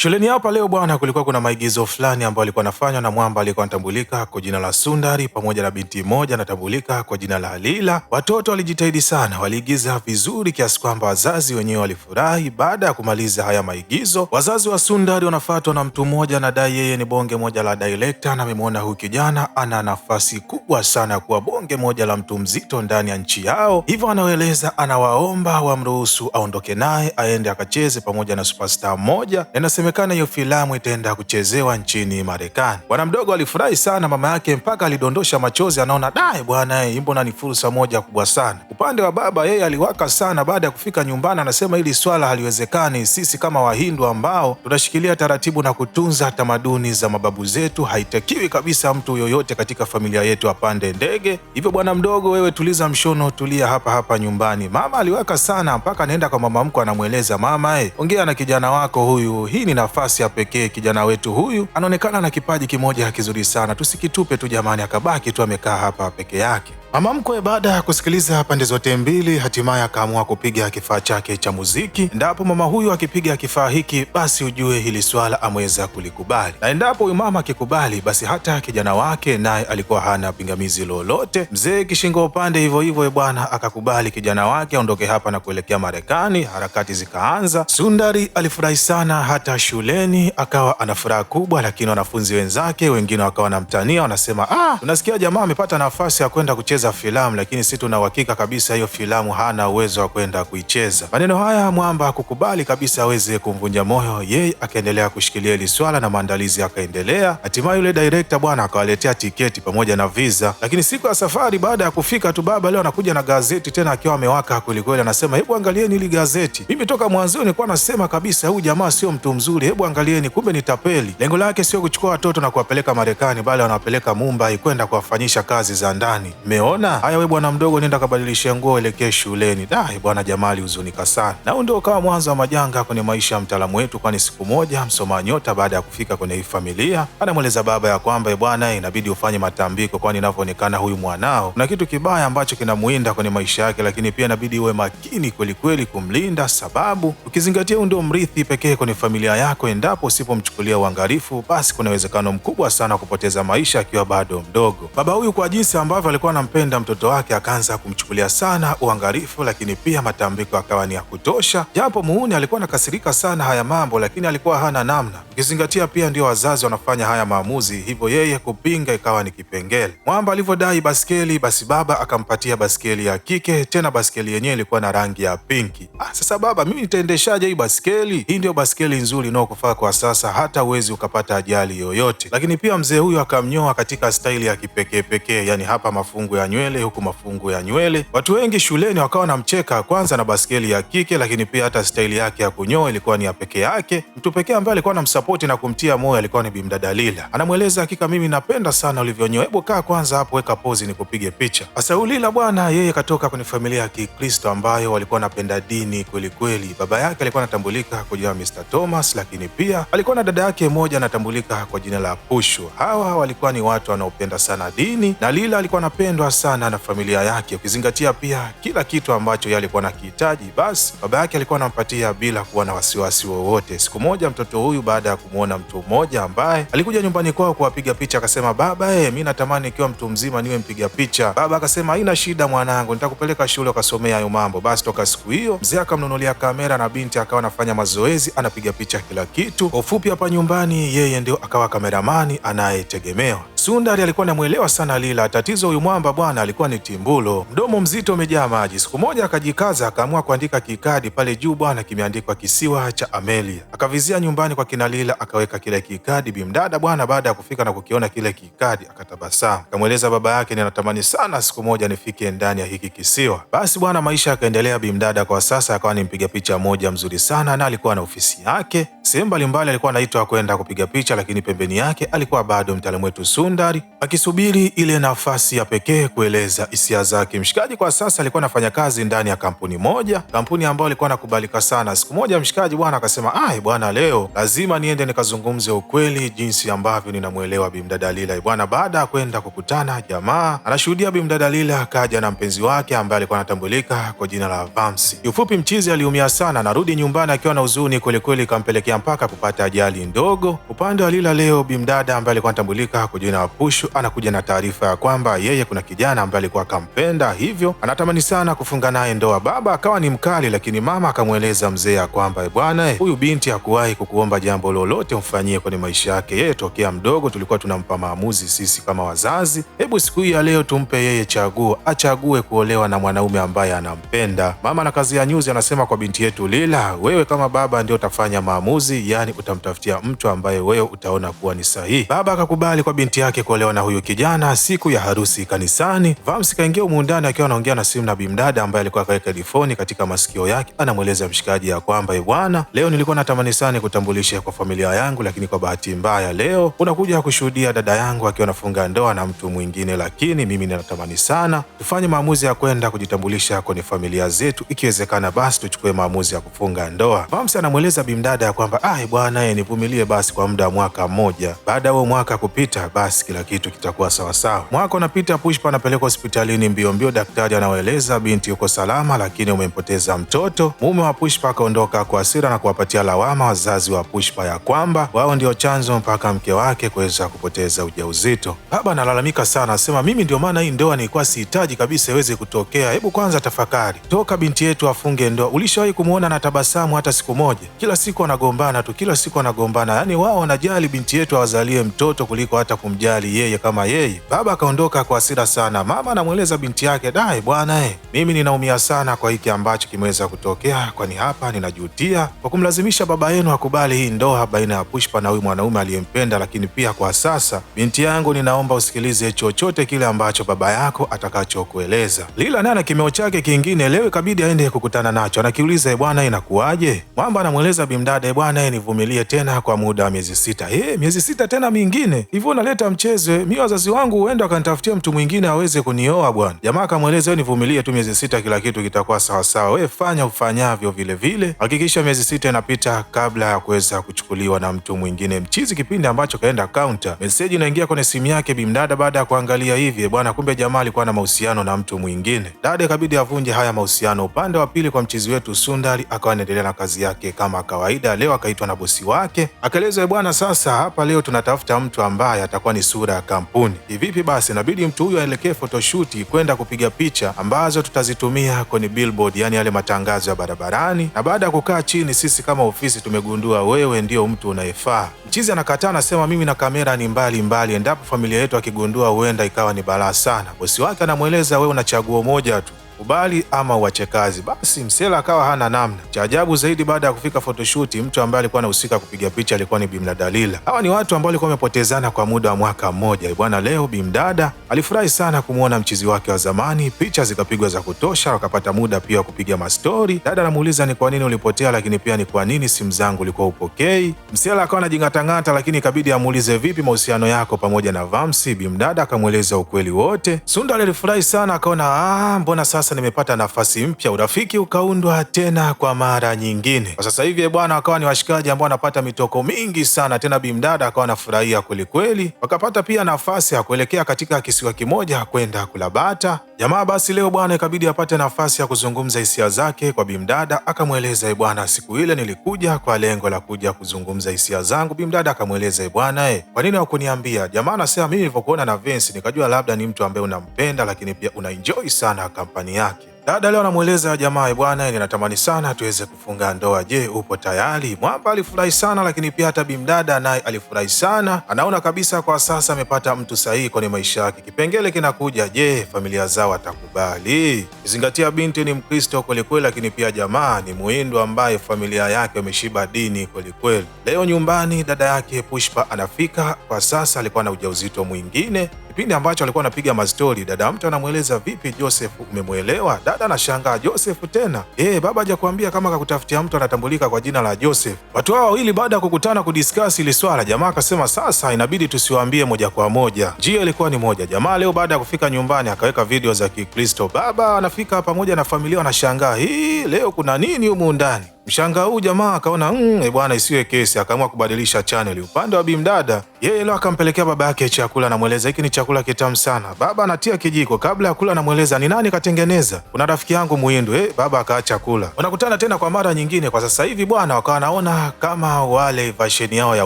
Shuleni hapa leo bwana, kulikuwa kuna maigizo fulani ambayo alikuwa anafanywa na mwamba alikuwa anatambulika kwa jina la Sundari pamoja na binti moja anatambulika kwa jina la Lila. Watoto walijitahidi sana, waliigiza vizuri kiasi kwamba wazazi wenyewe walifurahi. Baada ya kumaliza haya maigizo, wazazi wa Sundari wanafuatwa na mtu mmoja anadai yeye ni bonge moja la director na amemwona huyu kijana ana nafasi kubwa sana kuwa bonge moja la mtu mzito ndani ya nchi yao, hivyo anaeleza anawaomba wamruhusu aondoke naye aende akacheze pamoja na superstar mmoja. Inasemekana hiyo filamu itaenda kuchezewa nchini Marekani. Bwana mdogo alifurahi sana, mama yake mpaka alidondosha machozi, anaona dai bwana, mbona ni fursa moja kubwa sana. Upande wa baba, yeye aliwaka sana baada ya kufika nyumbani, anasema hili swala haliwezekani, sisi kama Wahindu ambao tunashikilia taratibu na kutunza tamaduni za mababu zetu, haitakiwi kabisa mtu yoyote katika familia yetu apande ndege. Hivyo bwana mdogo, wewe tuliza mshono, tulia hapa hapa nyumbani. Mama aliwaka sana mpaka anaenda kwa mama mkwe, anamweleza mama, ongea na kijana wako huyu, hii ni nafasi ya pekee. Kijana wetu huyu anaonekana na kipaji kimoja kizuri sana, tusikitupe tu jamani, akabaki tu amekaa hapa peke yake. Mama mkwe baada ya kusikiliza pande zote mbili, hatimaye akaamua kupiga kifaa chake cha muziki. Endapo mama huyu akipiga kifaa hiki, basi ujue hili swala ameweza kulikubali, na endapo huyu mama akikubali, basi hata kijana wake naye alikuwa hana pingamizi lolote. Mzee kishingo upande hivyo hivyo bwana, akakubali kijana wake aondoke hapa na kuelekea Marekani. Harakati zikaanza. Sundari alifurahi sana, hata shuleni akawa ana furaha kubwa, lakini wanafunzi wenzake wengine wakawa wanamtania, wanasema tunasikia jamaa amepata nafasi ya kwenda kucheza filamu, lakini si tuna uhakika kabisa hiyo filamu hana uwezo wa kwenda kuicheza. Maneno haya mwamba hakukubali kabisa aweze kumvunja moyo, yeye akaendelea kushikilia hili swala na maandalizi yakaendelea. Hatimaye yule director bwana akawaletea tiketi pamoja na visa, lakini siku ya safari baada ya kufika tu, baba leo anakuja na gazeti tena akiwa amewaka kwelikweli, anasema hebu angalieni hili gazeti, mimi toka mwanzo nilikuwa nasema kabisa huyu jamaa sio mtu mzuri, hebu angalieni, kumbe ni tapeli. Lengo lake sio kuchukua watoto na kuwapeleka Marekani, bali wanawapeleka Mumbai kwenda kuwafanyisha kazi za ndani. Umeona? Haya we bwana mdogo, nenda kabadilisha nguo elekee shuleni. Dai bwana jamaa alihuzunika sana, na huu ndio ukawa mwanzo wa majanga kwenye maisha ya mtaalamu wetu, kwani siku moja msoma nyota baada ya kufika kwenye hii familia anamweleza baba ya kwamba bwana, inabidi ufanye matambiko, kwani inavyoonekana huyu mwanao kuna kitu kibaya ambacho kinamuinda kwenye maisha yake, lakini pia inabidi uwe makini kweli kweli kumlinda, sababu ukizingatia huyu ndio mrithi pekee kwenye familia yako. Endapo usipomchukulia uangalifu, basi kuna uwezekano mkubwa sana kupoteza maisha akiwa bado mdogo. Baba huyu kwa jinsi ambavyo alikuwa anampenda mtoto wake akaanza kumchukulia sana uangalifu, lakini pia matambiko akawa ni ya kutosha, japo muhuni alikuwa anakasirika sana haya mambo, lakini alikuwa hana namna, ukizingatia pia ndio wazazi wanafanya haya maamuzi, hivyo yeye kupinga ikawa ni kipengele. Mwamba alivyodai baskeli, basi baba akampatia baskeli ya kike, tena baskeli yenyewe ilikuwa na rangi ya pinki. Sasa baba, mimi nitaendeshaje hii baskeli? Hii ndio baskeli nzuri inayokufaa kwa sasa, hata uwezi ukapata ajali yoyote. Lakini pia mzee huyu akamnyoa katika staili ya kipekee pekee, yani hapa mafungu ya nywele, huku mafungu ya nywele. Watu wengi shuleni wakawa wanamcheka kwanza na baskeli ya kike, lakini pia hata staili yake ya kunyoa ilikuwa ni ya pekee yake. Mtu pekee ambaye alikuwa anamsapoti na kumtia moyo alikuwa ni bimdada Lila. Anamweleza, hakika mimi napenda sana ulivyonyoa, hebu kaa kwanza hapo, weka pozi nikupige picha. Sasa Lila bwana, yeye katoka kwenye familia ya Kikristo ambayo walikuwa wanapenda dini kweli kweli. Baba yake alikuwa anatambulika kwa jina la Mr. Thomas, lakini pia alikuwa na dada yake mmoja anatambulika kwa jina la Pushu. Hawa walikuwa ni watu wanaopenda sana dini, na Lila alikuwa anapendwa sana na familia yake, ukizingatia pia kila kitu ambacho yeye alikuwa anakihitaji, basi baba yake alikuwa anampatia bila kuwa na wasiwasi wowote. Siku moja mtoto huyu baada ya kumwona mtu mmoja ambaye alikuja nyumbani kwao kuwapiga picha, akasema, baba mimi natamani ikiwa mtu mzima niwe mpiga picha. Baba akasema, haina shida mwanangu, nitakupeleka shule ukasomea hayo mambo. Basi toka siku hiyo mzee akamnunulia kamera na binti akawa anafanya mazoezi, anapiga picha kila kitu. Kwa ufupi, hapa nyumbani yeye ndio akawa kameramani anayetegemewa. Sundari alikuwa anamwelewa sana Lila. Tatizo huyu mwamba bwana alikuwa ni timbulo, mdomo mzito umejaa maji. Siku moja akajikaza, akaamua kuandika kikadi pale juu bwana, kimeandikwa kisiwa cha Amelia. Akavizia nyumbani kwa kina Lila, akaweka kile kikadi. Bimdada bwana baada ya kufika na kukiona kile kikadi akatabasamu, akamweleza baba yake, ninatamani sana siku moja nifike ndani ya hiki kisiwa. Basi bwana maisha yakaendelea. Bimdada kwa sasa akawa ni mpiga picha moja mzuri sana, na alikuwa na ofisi yake sehemu mbalimbali, alikuwa anaitwa kwenda kupiga picha, lakini pembeni yake alikuwa bado mtaalamu wetu Sundari akisubiri ile nafasi ya pekee kueleza hisia zake. Mshikaji kwa sasa alikuwa anafanya kazi ndani ya kampuni moja, kampuni ambayo ilikuwa inakubalika sana. Siku moja mshikaji bwana akasema, bwana leo lazima niende nikazungumze ukweli jinsi ambavyo ninamuelewa bimdada Lila bwana. Baada ya kwenda kukutana, jamaa anashuhudia bimdada Lila akaja na mpenzi wake ambaye alikuwa anatambulika kwa jina la Vamsi. Kiufupi mchizi aliumia sana, narudi nyumbani akiwa na huzuni kweli kweli, kampelekea mpaka kupata ajali ndogo. Upande wa Lila leo, bimdada ambaye alikuwa anatambulika kwa jina la Pushu anakuja na taarifa ya kwamba yeye kuna kijana ambaye alikuwa akampenda, hivyo anatamani sana kufunga naye ndoa. Baba akawa ni mkali, lakini mama akamweleza mzee ya kwamba bwana, huyu binti hakuwahi kukuomba jambo lolote umfanyie kwenye maisha yake. Yeye tokea mdogo tulikuwa tunampa maamuzi sisi kama wazazi. Hebu siku hii ya leo tumpe yeye chaguo, achague kuolewa na mwanaume ambaye anampenda. Mama na kazi ya nyuzi anasema kwa binti yetu Lila, wewe kama baba ndio utafanya maamuzi, yani utamtafutia mtu ambaye wewe utaona kuwa ni sahihi. Baba akakubali kwa binti yake kuolewa na huyu kijana. Siku ya harusi kanisani, Vams kaingia humu ndani akiwa anaongea na simu na bimdada ambaye alikuwa akaweka headphone katika masikio yake. Anamweleza mshikaji ya kwamba bwana, leo nilikuwa natamani sana kutambulisha kwa familia yangu, lakini kwa bahati mbaya leo unakuja kushuhudia dada yangu akiwa anafunga ndoa na mtu mwingine, lakini mimi ninatamani sana tufanye maamuzi ya kwenda kujitambulisha kwenye familia zetu, ikiwezekana basi tuchukue maamuzi ya kufunga ndoa. Vams anamweleza bimdada ya kwamba bwana, nivumilie basi kwa muda wa mwaka mmoja. Baada ya mwaka kupita, basi kila kitu kitakuwa sawa sawa. Mwaka unapita, Pushpa anapelekwa hospitalini mbio mbio. Daktari anawaeleza binti yuko salama, lakini umempoteza mtoto. Mume wa Pushpa akaondoka kwa hasira na kuwapatia lawama wazazi wa Pushpa ya kwamba wao ndio chanzo mpaka mke wake kuweza kupoteza ujauzito. Baba analalamika sana, anasema mimi ndio maana hii ndoa nilikuwa sihitaji kabisa iweze kutokea. Hebu kwanza tafakari, toka binti yetu afunge ndoa ulishawahi kumuona na tabasamu hata siku moja? Kila siku anagombana tu, kila siku anagombana. Yaani wao wanajali binti yetu awazalie mtoto kuliko hata kumjali yeye kama yeye. Baba akaondoka kwa hasira sana. Mama anamweleza binti yake, dai bwana, mimi ninaumia sana kwa hiki ambacho kimeweza kutokea, kwani hapa ninajutia kwa kumlazimisha baba yenu akubali hii ndoa baina ya Pushpa na huyu mwanaume aliyempenda, lakini pia kwa sasa binti yangu, ninaomba usikilize chochote kile ambacho baba yako atakachokueleza. Lila naye na kimeo chake kingine leo ikabidi aende kukutana nacho. Anakiuliza, bwana, inakuwaje? Mwamba anamweleza bimdada, bwana, nivumilie tena kwa muda wa miezi 6. Miezi 6 tena mingine? Hivyo unaleta mchezo? Mimi wazazi wangu huenda wakanitafutia mtu mwingine aweze kunioa bwana. Jamaa akamweleza, wewe nivumilie tu miezi 6, kila kitu kitakuwa sawa sawa. Wewe fanya ufanyavyo vile vile. Hakikisha miezi 6 inapita kabla ya kuweza kuchukuliwa na mtu mwingine. Mchizi kipindi ambacho kaenda counter, message inaingia kwenye simu yake bimdada. Baada ya kuangalia hivi bwana, kumbe jamaa alikuwa na mahusiano na mtu mwingine. Dada ikabidi avunje haya mahusiano. Upande wa pili kwa mchizi wetu Sundari akawa anaendelea na kazi yake kama kawaida. Leo akaitwa na bosi wake, akaeleza, bwana, sasa hapa leo tunatafuta mtu ambaye atakuwa ni sura ya kampuni. Hivipi basi, inabidi mtu huyu aelekee photoshoot kwenda kupiga picha ambazo tutazitumia kwenye billboard, yani yale matangazo ya barabarani. Na baada ya kukaa chini, sisi kama ofisi tumegundua wewe ndio mtu unayefaa. Mchizi anakataa, anasema mimi na kamera ni mbali, endapo familia yetu akigundua huenda ikawa ni balaa sana. Bosi wake anamweleza, wewe una chaguo moja tu, kubali ama uache kazi. Basi msela akawa hana namna. Cha ajabu zaidi, baada ya kufika photoshoot, mtu ambaye alikuwa anahusika kupiga picha alikuwa ni bimdada Lila. Hawa ni watu ambao walikuwa wamepotezana kwa muda wa mwaka mmoja. Bwana, leo bimdada alifurahi sana kumwona mchizi wake wa zamani. Picha zikapigwa za kutosha, wakapata muda pia wa kupiga mastori. Dada anamuuliza, ni kwa nini ulipotea, lakini pia ni kwa nini simu zangu ulikuwa upokei? Msela akawa anajingatangata, lakini ikabidi amuulize, vipi mahusiano yako pamoja na Vamsi? Bimdada akamweleza ukweli wote. Sunda alifurahi sana, akaona mbona sasa nimepata nafasi mpya. Urafiki ukaundwa tena kwa mara nyingine. Kwa sasa hivi bwana, wakawa ni washikaji ambao wanapata mitoko mingi sana. Tena bimdada akawa anafurahia kweli kweli. Wakapata pia nafasi ya kuelekea katika kisiwa kimoja kwenda kulabata. Jamaa basi leo bwana ikabidi apate nafasi ya kuzungumza hisia zake kwa bimdada. Akamweleza, bwana, siku ile nilikuja kwa lengo la kuja kuzungumza hisia zangu. Bimdada akamweleza, bwana, kwa nini hukuniambia? Jamaa anasema, mimi nilipokuona na Vince nikajua labda ni mtu ambaye unampenda, lakini pia unaenjoy sana kampani yake. Dada leo anamweleza jamaa, bwana, ninatamani sana tuweze kufunga ndoa. Je, upo tayari? Mwamba alifurahi sana, lakini pia hata bimdada naye alifurahi sana. Anaona kabisa kwa sasa amepata mtu sahihi kwenye maisha yake. Kipengele kinakuja, je, familia zao watakubali? Kizingatia binti ni Mkristo kwelikweli, lakini pia jamaa ni Muhindu ambaye familia yake wameshiba dini kwelikweli. Leo nyumbani dada yake Pushpa anafika. Kwa sasa alikuwa na ujauzito mwingine. Kipindi ambacho alikuwa anapiga mastori, dada mtu anamweleza, vipi Joseph, umemwelewa? Dada anashangaa, Joseph tena? Baba hajakuambia kama kakutafutia mtu anatambulika kwa jina la Joseph? Watu hao wawili baada ya kukutana kudiskasi ili swala, jamaa akasema sasa inabidi tusiwaambie moja kwa moja. Njia ilikuwa ni moja. Jamaa leo baada ya kufika nyumbani akaweka video za Kikristo. Baba anafika pamoja na familia, wanashangaa, hii leo kuna nini humu ndani? Mshangao huu jamaa akaona bwana isiwe kesi, akaamua kubadilisha channel. Upande wa bimdada yeye leo akampelekea baba yake chakula, anamweleza hiki ni chakula kitamu sana. Baba anatia kijiko, kabla ya kula anamweleza ni nani katengeneza? Kuna rafiki yangu Muhindu. Baba akaacha kula. Wanakutana tena kwa mara nyingine. Kwa sasa hivi bwana wakawa naona kama wale version yao ya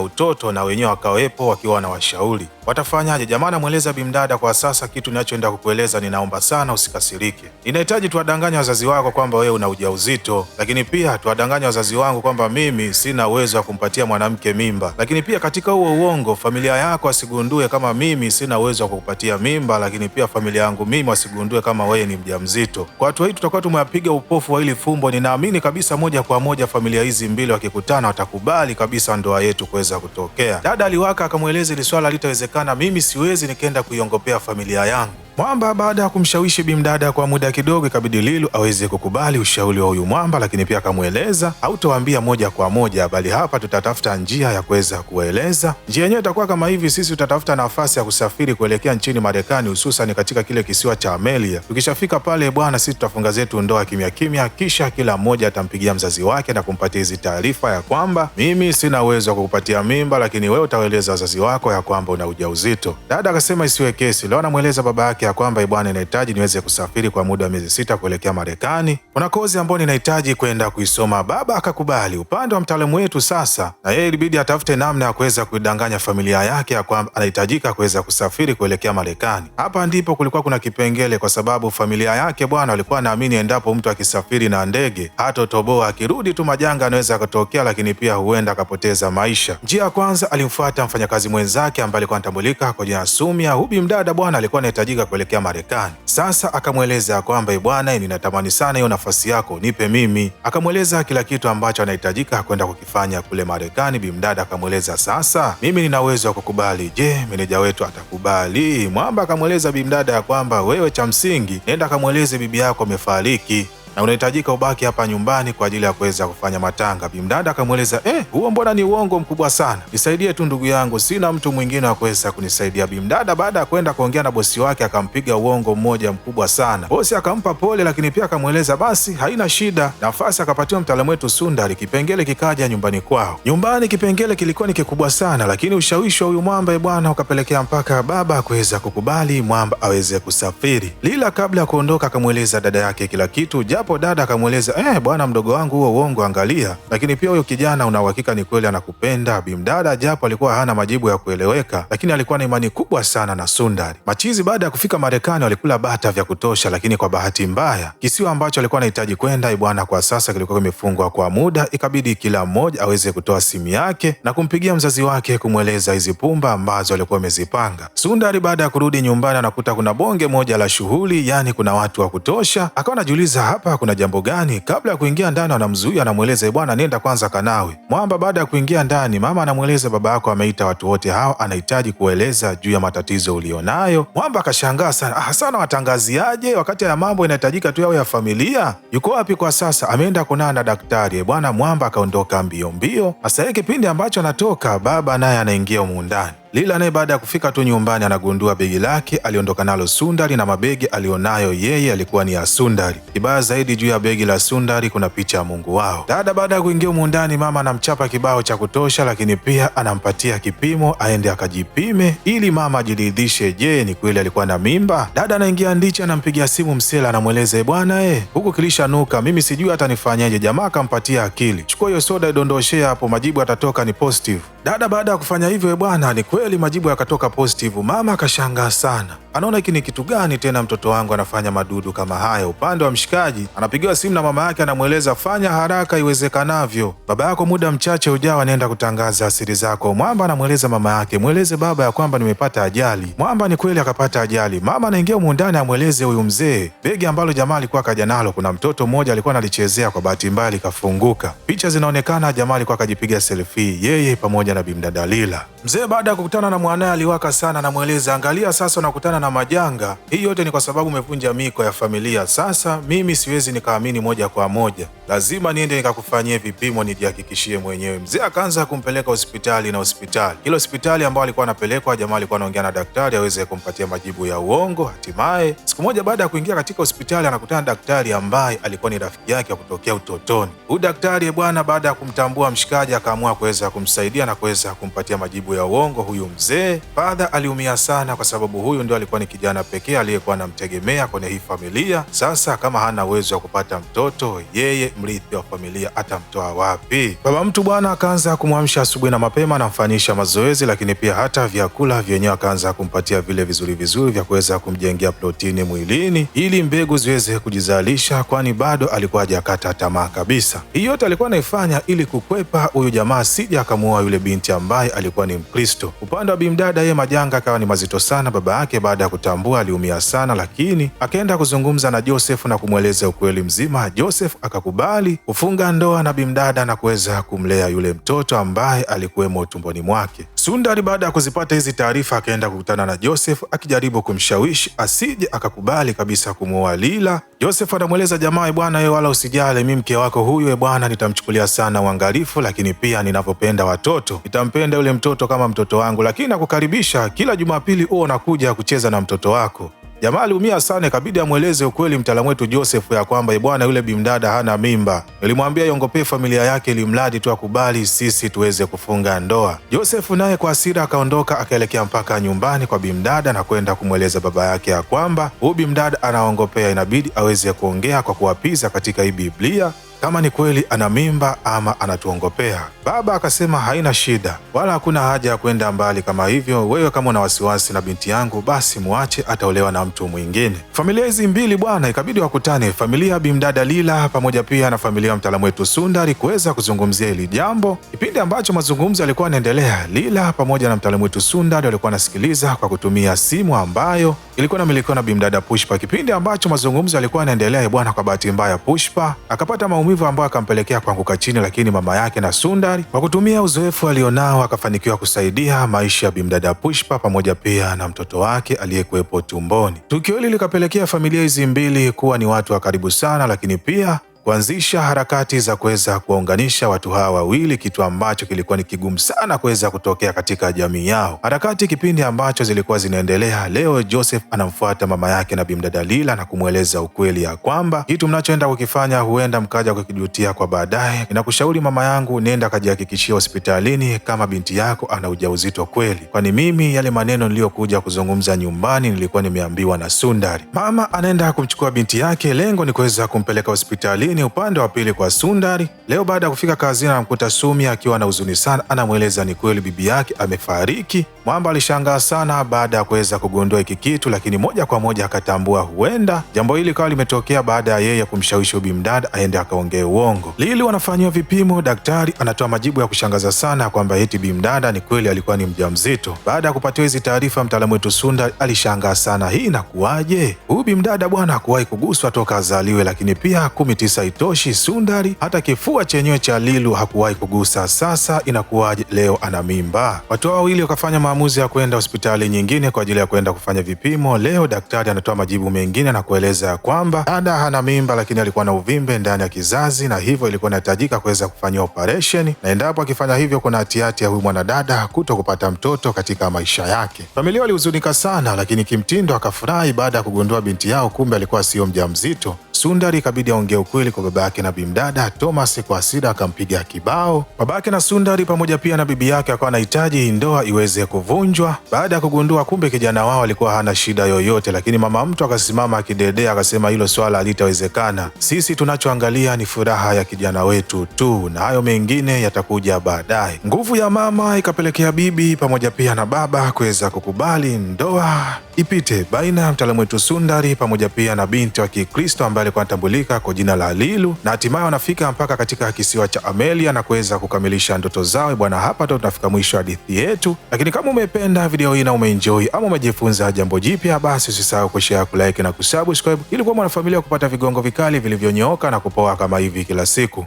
utoto, na wenyewe wakawepo wakiwa na washauri watafanyaje. Jamaa anamweleza bimdada, kwa sasa kitu ninachoenda kukueleza, ninaomba sana usikasirike. Ninahitaji tuwadanganya wazazi wako kwamba wewe una ujauzito, lakini pia tuwadanganya wazazi wangu kwamba mimi sina uwezo wa kumpatia mwanamke mimba, lakini pia katika huo uongo familia yako asigundue kama mimi sina uwezo wa kukupatia mimba, lakini pia familia yangu mimi wasigundue kama wewe ni mjamzito. Kwa hatua hii tutakuwa tumepiga upofu wa hili fumbo. Ninaamini kabisa moja kwa moja familia hizi mbili wakikutana watakubali kabisa ndoa yetu kuweza kutokea. Dada aliwaka akamweleza ili swala litawezekana, mimi siwezi nikaenda kuiongopea familia yangu. Mwamba baada ya kumshawishi bimdada kwa muda kidogo, ikabidi Lilu aweze kukubali ushauri wa huyu mwamba, lakini pia akamweleza hautowaambia moja kwa moja, bali hapa tutatafuta njia ya kuweza kueleza. Njia yenyewe itakuwa kama hivi: sisi tutatafuta nafasi ya kusafiri kuelekea nchini Marekani, hususan katika kile kisiwa cha Amelia. Tukishafika pale bwana, sisi tutafunga zetu ndoa kimya kimya, kisha kila mmoja atampigia mzazi wake na kumpatia hizi taarifa ya kwamba mimi sina uwezo wa kukupatia mimba, lakini wewe utaeleza wazazi wako ya kwamba una ujauzito. Dada akasema isiwe kesi. Leo anamweleza baba yake ya kwamba bwana, inahitaji niweze kusafiri kwa muda wa miezi 6 kuelekea Marekani. Kuna kozi ambayo ninahitaji kwenda kuisoma. Baba akakubali. Upande wa mtaalamu wetu sasa, na yeye ilibidi atafute namna ya kuweza kuidanganya familia yake ya kwamba anahitajika kuweza kusafiri kuelekea Marekani. Hapa ndipo kulikuwa kuna kipengele, kwa sababu familia yake bwana walikuwa naamini endapo mtu akisafiri na ndege hatotoboa, akirudi tu majanga anaweza kutokea, lakini pia huenda akapoteza maisha. Njia ya kwanza, alimfuata mfanyakazi mwenzake ambaye alikuwa anatambulika kwa jina Sumia. Hubi mdada bwana alikuwa anahitajika kuelekea Marekani. Sasa akamweleza kwamba bwana, ninatamani sana hiyo nafasi yako, nipe mimi. Akamweleza kila kitu ambacho anahitajika kwenda kukifanya kule Marekani. Bimdada akamweleza sasa, mimi nina uwezo wa kukubali, je, meneja wetu atakubali? Mwamba akamweleza bimdada ya kwamba wewe cha msingi nenda akamweleze bibi yako amefariki na unahitajika ubaki hapa nyumbani kwa ajili ya kuweza kufanya matanga. Bimdada akamweleza huo mbona ni uongo mkubwa sana, nisaidie tu ndugu yangu, sina mtu mwingine wa kuweza kunisaidia. Bimdada baada ya kwenda kuongea na bosi wake akampiga uongo mmoja mkubwa sana. Bosi akampa pole, lakini pia akamweleza basi haina shida, nafasi akapatiwa mtaalamu wetu Sundari. Kipengele kikaja nyumbani kwao. Nyumbani kipengele kilikuwa ni kikubwa sana, lakini ushawishi wa huyu mwamba bwana ukapelekea mpaka baba kuweza kukubali mwamba aweze kusafiri. Lila kabla ya kuondoka akamweleza dada yake kila kitu, japo dada akamweleza bwana mdogo wangu, huo uongo angalia, lakini pia huyo kijana una uhakika ni kweli anakupenda? Bimdada japo alikuwa hana majibu ya kueleweka, lakini alikuwa na imani kubwa sana na Sundari. Machizi baada ya kufika Marekani walikula bata vya kutosha, lakini kwa bahati mbaya kisiwa ambacho alikuwa anahitaji kwenda bwana kwa sasa kilikuwa kimefungwa kwa muda. Ikabidi kila mmoja aweze kutoa simu yake na kumpigia mzazi wake kumweleza hizi pumba ambazo alikuwa amezipanga. Sundari baada ya kurudi nyumbani anakuta kuna bonge moja la shughuli, yani kuna watu wa kutosha. Akawa anajiuliza hapa kuna jambo gani? Kabla ya kuingia ndani anamzuia, anamweleza bwana nenda kwanza kanawe. Mwamba baada ya kuingia ndani, mama anamweleza baba yako ameita watu wote hao, anahitaji kueleza juu ya matatizo ulionayo. Mwamba akashangaa sana, sana watangaziaje wakati ya mambo inahitajika tu yao ya familia? Yuko wapi kwa sasa? Ameenda kunana na daktari bwana. Mwamba akaondoka mbio mbio. Hasa kipindi ambacho anatoka, baba naye anaingia humu ndani. Lila naye baada ya kufika tu nyumbani anagundua begi lake aliondoka nalo Sundari, na mabegi alionayo yeye alikuwa ni ya Sundari. Kibaya zaidi, juu ya begi la Sundari kuna picha ya Mungu wao. Dada baada ya kuingia humu ndani, mama anamchapa kibao cha kutosha, lakini pia anampatia kipimo aende akajipime ili mama ajiridhishe, je ni kweli alikuwa na mimba. Dada anaingia ndichi, anampigia simu msela, anamweleza bwana huku kilishanuka, mimi sijui hata nifanyaje. Jamaa akampatia akili, chukua hiyo soda idondoshee hapo, majibu atatoka ni positive. Dada baada ya kufanya hivyo bwana, ni kweli majibu yakatoka positive. Mama akashangaa sana, anaona hiki ni kitu gani tena mtoto wangu anafanya madudu kama haya. Upande wa mshikaji anapigiwa simu na mama yake, anamweleza fanya haraka iwezekanavyo, baba yako muda mchache ujao anaenda kutangaza asiri zako. Mwamba anamweleza mama yake, mweleze baba ya kwamba nimepata ajali. Mwamba ni kweli akapata ajali. Mama anaingia humu ndani amweleze huyu mzee begi ambalo jamaa alikuwa kaja nalo, kuna mtoto mmoja alikuwa analichezea, kwa bahati mbaya likafunguka. Picha zinaonekana jamaa alikuwa akajipiga selfie yeye pamoja na bimdada Lila. Mzee baada ya kukutana na mwanae aliwaka sana, anamweleza angalia sasa unakutana na majanga, hii yote ni kwa sababu umevunja miko ya familia. Sasa mimi siwezi nikaamini moja kwa moja, lazima niende nikakufanyie vipimo nijihakikishie mwenyewe. Mzee akaanza kumpeleka hospitali na hospitali. Kila hospitali ambao alikuwa anapelekwa, jamaa alikuwa anaongea na daktari aweze kumpatia majibu ya uongo. Hatimaye siku moja baada ya kuingia katika hospitali, anakutana daktari ambaye alikuwa ni rafiki yake wa kutokea utotoni. Huyu daktari bwana, baada ya kumtambua mshikaji, akaamua kuweza kumsaidia na kuweza kumpatia majibu ya uongo huyu mzee. Father aliumia sana kwa sababu huyu ndio alikuwa ni kijana pekee aliyekuwa anamtegemea kwenye hii familia. Sasa kama hana uwezo wa kupata mtoto, yeye mrithi wa familia atamtoa wapi? Baba mtu bwana akaanza kumwamsha asubuhi na mapema, anamfanyisha mazoezi, lakini pia hata vyakula vyenyewe akaanza kumpatia vile vizuri vizuri vya kuweza kumjengea protini mwilini ili mbegu ziweze kujizalisha, kwani bado alikuwa hajakata tamaa kabisa. Hii yote alikuwa anaifanya ili kukwepa huyu jamaa sija akamuoa yule binti ambaye alikuwa ni Mkristo. Upande wa bimdada, yeye majanga akawa ni mazito sana. Baba yake baada ya kutambua aliumia sana, lakini akaenda kuzungumza na Joseph na kumweleza ukweli mzima. Joseph akakubali kufunga ndoa na bimdada na kuweza kumlea yule mtoto ambaye alikuwemo tumboni mwake. Sundari baada ya kuzipata hizi taarifa akaenda kukutana na Joseph akijaribu kumshawishi asije akakubali kabisa kumuoa Lila. Joseph anamweleza jamaa, bwana wewe wala usijali, mimi mke wako huyu bwana nitamchukulia sana uangalifu, lakini pia ninavyopenda watoto nitampenda yule mtoto kama mtoto wangu, lakini nakukaribisha kila Jumapili uwe unakuja kucheza na mtoto wako. Jamaa aliumia sana, ikabidi amweleze ukweli mtaalamu wetu Joseph ya kwamba bwana yule bimdada hana mimba. Nilimwambia iongopee familia yake ili mradi tu akubali sisi tuweze kufunga ndoa. Joseph naye kwa hasira akaondoka akaelekea mpaka nyumbani kwa bimdada na kwenda kumweleza baba yake ya kwamba huyu bimdada anaongopea, inabidi aweze kuongea kwa kuwapiza katika hii Biblia kama ni kweli ana mimba ama anatuongopea. Baba akasema haina shida, wala hakuna haja ya kwenda mbali kama hivyo. Wewe kama una wasiwasi na binti yangu, basi muache, ataolewa na mtu mwingine. Familia hizi mbili bwana ikabidi wakutane, familia ya bimdada Lila pamoja pia na familia ya mtaalamu wetu Sundari kuweza kuzungumzia hili jambo. Kipindi ambacho mazungumzo yalikuwa yanaendelea, Lila pamoja na mtaalamu wetu Sundari walikuwa wanasikiliza kwa kutumia simu ambayo ilikuwa inamilikiwa na bimdada Pushpa. Kipindi ambacho mazungumzo yalikuwa yanaendelea bwana, kwa bahati mbaya Pushpa akapata maumivu ambayo akampelekea kuanguka chini, lakini mama yake na Sundari kwa kutumia uzoefu alionao akafanikiwa kusaidia maisha ya bimdada Pushpa pamoja pia na mtoto wake aliyekuwepo tumboni. Tukio hili likapelekea familia hizi mbili kuwa ni watu wa karibu sana, lakini pia kuanzisha harakati za kuweza kuwaunganisha watu hawa wawili, kitu ambacho kilikuwa ni kigumu sana kuweza kutokea katika jamii yao. Harakati kipindi ambacho zilikuwa zinaendelea, leo Joseph anamfuata mama yake na bimdada Lila na kumweleza ukweli ya kwamba kitu mnachoenda kukifanya huenda mkaja kukijutia kwa baadaye. Ninakushauri mama yangu, nenda kajihakikishia hospitalini kama binti yako ana ujauzito kweli, kwani mimi yale maneno niliyokuja kuzungumza nyumbani nilikuwa nimeambiwa na Sundari. Mama anaenda kumchukua binti yake, lengo ni kuweza kumpeleka hospitalini. Upande wa pili kwa Sundari, leo baada ya kufika kazini anamkuta Sumi akiwa na huzuni sana. Anamweleza ni kweli bibi yake amefariki. Mwamba alishangaa sana baada ya kuweza kugundua hiki kitu, lakini moja kwa moja akatambua huenda jambo hili kawa limetokea baada ya yeye kumshawishi bimdada aende akaongee uongo. Lili wanafanyiwa vipimo, daktari anatoa majibu ya kushangaza sana kwamba eti bimdada ni kweli alikuwa ni mjamzito. Baada ya kupatiwa hizi taarifa, mtaalamu wetu Sundari alishangaa sana, hii inakuwaje? Huyu bimdada bwana hakuwahi kuguswa toka azaliwe, lakini pia 19 itoshi, Sundari hata kifua chenyewe cha Lilu hakuwahi kugusa. Sasa inakuwaje leo ana mimba? Watu wawili wakafanya maamuzi ya kwenda hospitali nyingine kwa ajili ya kwenda kufanya vipimo. Leo daktari anatoa majibu mengine na kueleza kwamba dada hana mimba, lakini alikuwa na uvimbe ndani ya kizazi na hivyo ilikuwa inahitajika kuweza kufanyia operation, na endapo akifanya hivyo kuna hatihati ya huyu mwanadada kuto kupata mtoto katika maisha yake. Familia walihuzunika sana, lakini kimtindo akafurahi baada ya kugundua binti yao kumbe alikuwa sio mjamzito. Sundari ikabidi aongee ukweli kwa baba yake na bimdada. Thomas kwa hasira akampiga kibao. Babake na Sundari pamoja pia na bibi yake akawa anahitaji ndoa iweze kuvunjwa baada ya kugundua kumbe kijana wao alikuwa hana shida yoyote, lakini mama mtu akasimama akidedea akasema hilo swala halitawezekana. Sisi tunachoangalia ni furaha ya kijana wetu tu na hayo mengine yatakuja baadaye. Nguvu ya mama ikapelekea bibi pamoja pia na baba kuweza kukubali ndoa ipite baina ya mtaalamu wetu Sundari pamoja pia na binti wa Kikristo ambaye alikuwa anatambulika kwa jina la Lilu, na hatimaye wanafika mpaka katika kisiwa cha Amelia na kuweza kukamilisha ndoto zao. Bwana, hapa ndo tunafika mwisho wa hadithi yetu, lakini kama umependa video hii na umeenjoy ama umejifunza jambo jipya, basi usisahau kushare, kulike na kusubscribe ili kuwa mwanafamilia kupata vigongo vikali vilivyonyooka na kupoa kama hivi kila siku.